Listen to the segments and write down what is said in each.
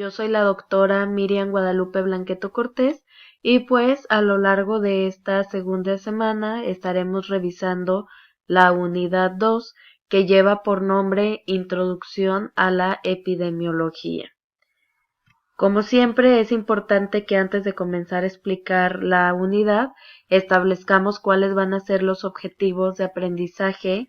Yo soy la doctora Miriam Guadalupe Blanqueto Cortés y pues a lo largo de esta segunda semana estaremos revisando la unidad 2 que lleva por nombre Introducción a la Epidemiología. Como siempre, es importante que antes de comenzar a explicar la unidad, establezcamos cuáles van a ser los objetivos de aprendizaje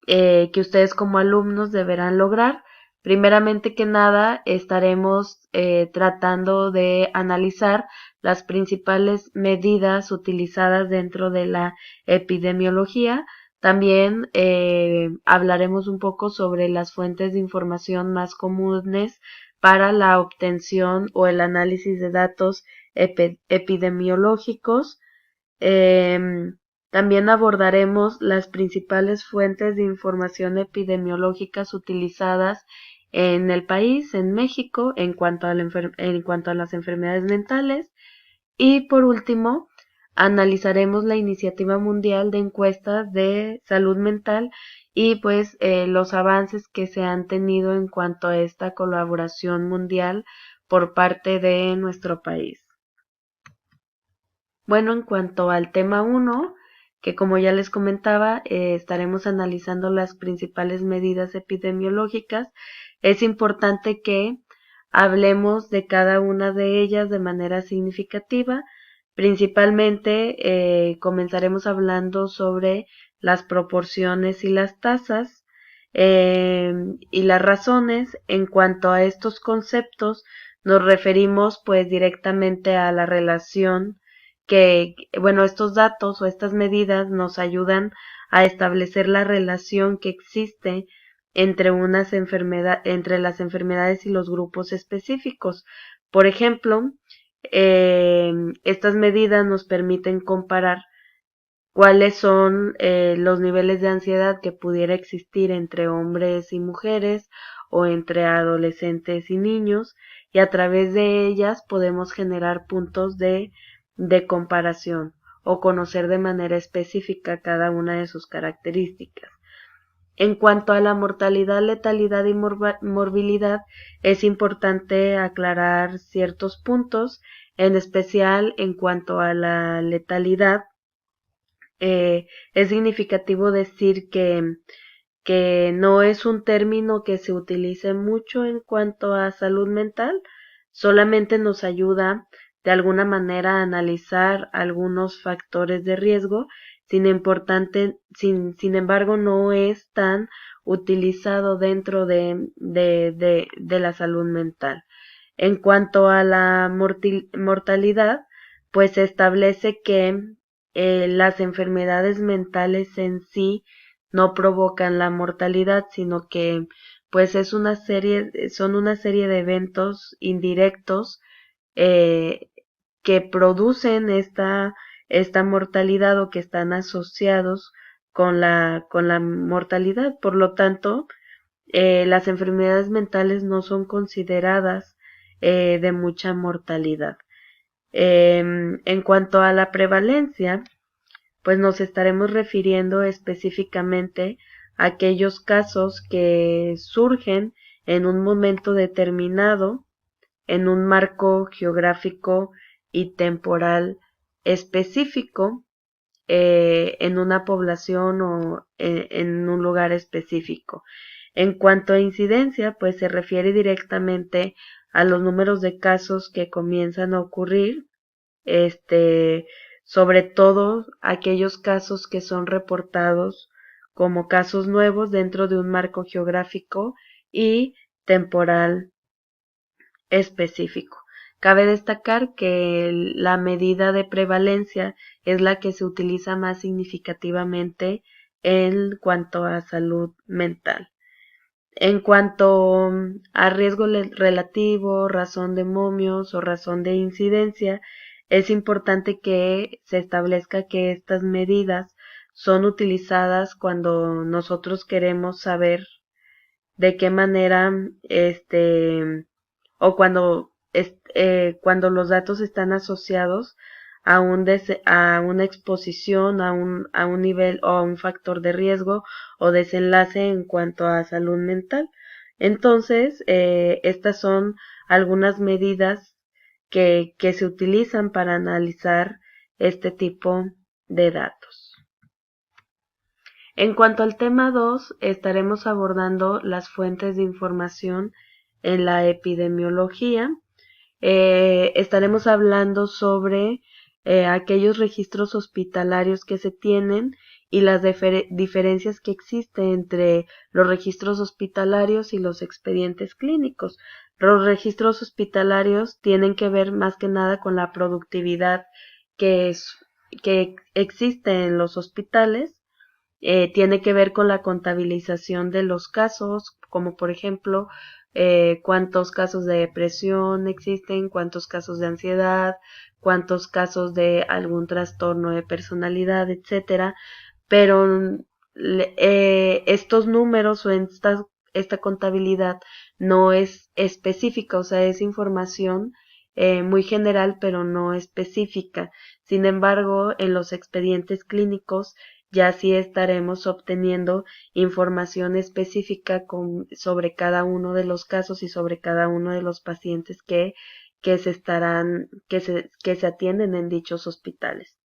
que ustedes como alumnos deberán lograr. Primeramente que nada, estaremos tratando de analizar las principales medidas utilizadas dentro de la epidemiología. También hablaremos un poco sobre las fuentes de información más comunes para la obtención o el análisis de datos epidemiológicos. También abordaremos las principales fuentes de información epidemiológicas utilizadas en el país, en México, en cuanto a las enfermedades mentales. Y por último, analizaremos la Iniciativa Mundial de Encuestas de Salud Mental y pues los avances que se han tenido en cuanto a esta colaboración mundial por parte de nuestro país. Bueno, en cuanto al tema 1, que como ya les comentaba, estaremos analizando las principales medidas epidemiológicas, es importante que hablemos de cada una de ellas de manera significativa. Principalmente comenzaremos hablando sobre las proporciones y las tasas y las razones. En cuanto a estos conceptos, nos referimos pues directamente a la relación estos datos o estas medidas nos ayudan a establecer la relación que existe entre entre las enfermedades y los grupos específicos. Por ejemplo, estas medidas nos permiten comparar cuáles son los niveles de ansiedad que pudiera existir entre hombres y mujeres o entre adolescentes y niños, y a través de ellas podemos generar puntos de comparación o conocer de manera específica cada una de sus características. En cuanto a la mortalidad, letalidad y morbilidad, es importante aclarar ciertos puntos, en especial en cuanto a la letalidad. Es significativo decir que no es un término que se utilice mucho en cuanto a salud mental, solamente nos ayuda de alguna manera a analizar algunos factores de riesgo, sin embargo no es tan utilizado dentro de la salud mental. En cuanto a la mortalidad, pues se establece que las enfermedades mentales en sí no provocan la mortalidad, sino que pues son una serie de eventos indirectos que producen esta mortalidad o que están asociados con la mortalidad. Por lo tanto, las enfermedades mentales no son consideradas de mucha mortalidad. En cuanto a la prevalencia, pues nos estaremos refiriendo específicamente a aquellos casos que surgen en un momento determinado, en un marco geográfico y temporal específico, en una población o en un lugar específico. En cuanto a incidencia, pues se refiere directamente a los números de casos que comienzan a ocurrir, sobre todo aquellos casos que son reportados como casos nuevos dentro de un marco geográfico y temporal específico. Cabe destacar que la medida de prevalencia es la que se utiliza más significativamente en cuanto a salud mental. En cuanto a riesgo relativo, razón de momios o razón de incidencia, es importante que se establezca que estas medidas son utilizadas cuando nosotros queremos saber de qué manera o cuando los datos están asociados a una exposición, a un nivel o a un factor de riesgo o desenlace en cuanto a salud mental. Entonces, estas son algunas medidas que se utilizan para analizar este tipo de datos. En cuanto al tema 2, estaremos abordando las fuentes de información en la epidemiología. Estaremos hablando sobre aquellos registros hospitalarios que se tienen y las diferencias que existen entre los registros hospitalarios y los expedientes clínicos. Los registros hospitalarios tienen que ver más que nada con la productividad que existe en los hospitales. Tiene que ver con la contabilización de los casos, como por ejemplo cuántos casos de depresión existen, cuántos casos de ansiedad, cuántos casos de algún trastorno de personalidad, etcétera. Pero estos números o esta contabilidad no es específica, o sea, es información muy general, pero no específica. Sin embargo, en los expedientes clínicos ya sí estaremos obteniendo información específica sobre cada uno de los casos y sobre cada uno de los pacientes que se atienden en dichos hospitales.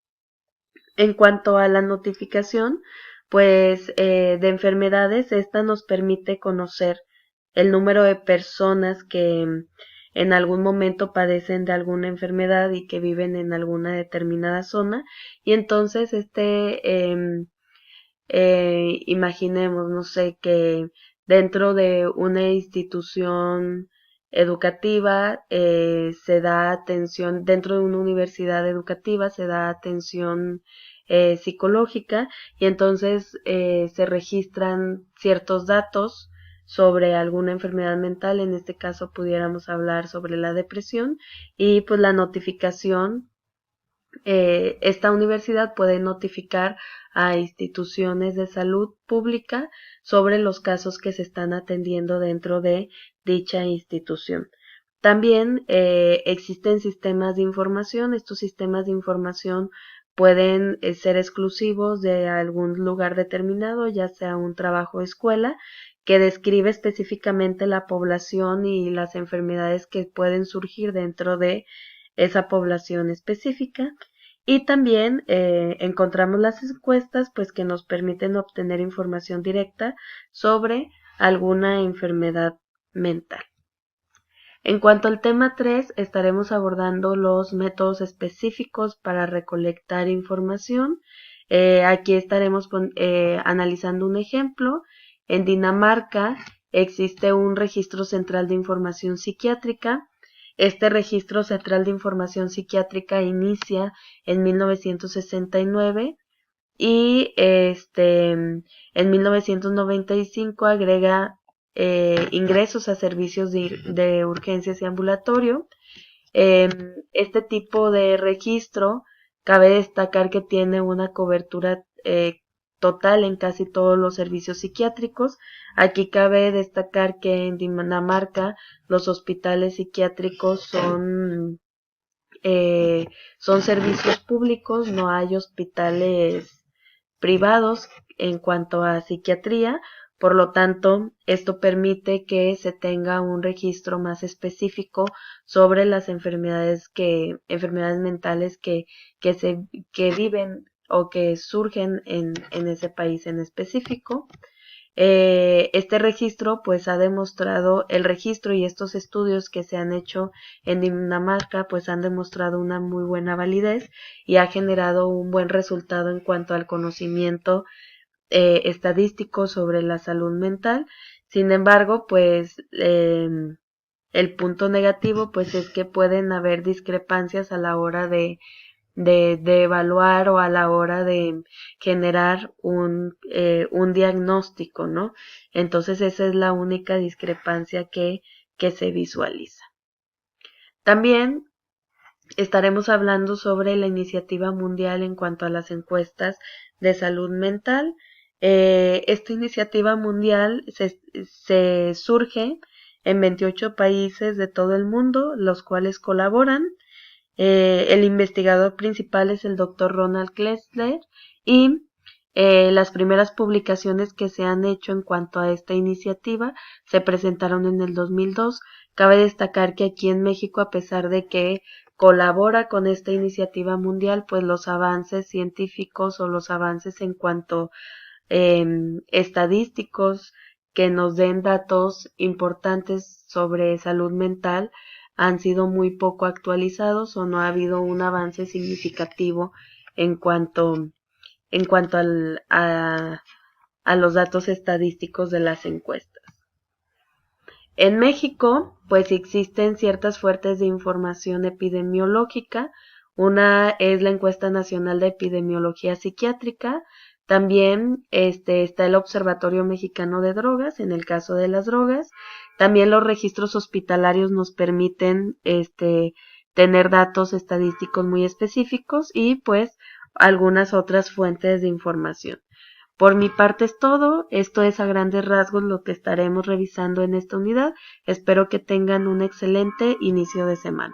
En cuanto a la notificación, pues de enfermedades, esta nos permite conocer el número de personas que en algún momento padecen de alguna enfermedad y que viven en alguna determinada zona, y entonces imaginemos, no sé, que dentro de una institución educativa se da atención, dentro de una universidad educativa se da atención psicológica, y entonces se registran ciertos datos sobre alguna enfermedad mental. En este caso pudiéramos hablar sobre la depresión, y pues la notificación, esta universidad puede notificar a instituciones de salud pública sobre los casos que se están atendiendo dentro de dicha institución. También existen sistemas de información. Estos sistemas de información pueden ser exclusivos de algún lugar determinado, ya sea un trabajo o escuela, que describe específicamente la población y las enfermedades que pueden surgir dentro de esa población específica. Y también encontramos las encuestas, pues, que nos permiten obtener información directa sobre alguna enfermedad mental. En cuanto al tema 3, estaremos abordando los métodos específicos para recolectar información. Aquí estaremos analizando un ejemplo. En Dinamarca existe un registro central de información psiquiátrica. Este registro central de información psiquiátrica inicia en 1969 y en 1995 agrega ingresos a servicios de urgencias y ambulatorio. Este tipo de registro, cabe destacar que tiene una cobertura total en casi todos los servicios psiquiátricos. Aquí cabe destacar que en Dinamarca los hospitales psiquiátricos son servicios públicos, no hay hospitales privados en cuanto a psiquiatría. Por lo tanto, esto permite que se tenga un registro más específico sobre las enfermedades mentales que viven o que surgen en ese país en específico. Este registro pues ha demostrado, el registro y estos estudios que se han hecho en Dinamarca pues han demostrado una muy buena validez y ha generado un buen resultado en cuanto al conocimiento estadístico sobre la salud mental. Sin embargo, pues el punto negativo pues es que pueden haber discrepancias a la hora de evaluar o a la hora de generar un diagnóstico, ¿no? Entonces esa es la única discrepancia que se visualiza. También estaremos hablando sobre la iniciativa mundial en cuanto a las encuestas de salud mental. Esta iniciativa mundial se surge en 28 países de todo el mundo, los cuales colaboran. El investigador principal es el Dr. Ronald Kessler y Las primeras publicaciones que se han hecho en cuanto a esta iniciativa se presentaron en el 2002. Cabe destacar que aquí en México, a pesar de que colabora con esta iniciativa mundial, pues los avances científicos o los avances en cuanto estadísticos que nos den datos importantes sobre salud mental han sido muy poco actualizados o no ha habido un avance significativo en cuanto a los datos estadísticos de las encuestas. En México, pues existen ciertas fuentes de información epidemiológica. Una es la Encuesta Nacional de Epidemiología Psiquiátrica. También está el Observatorio Mexicano de Drogas, en el caso de las drogas. También los registros hospitalarios nos permiten tener datos estadísticos muy específicos y pues algunas otras fuentes de información. Por mi parte es todo. Esto es a grandes rasgos lo que estaremos revisando en esta unidad. Espero que tengan un excelente inicio de semana.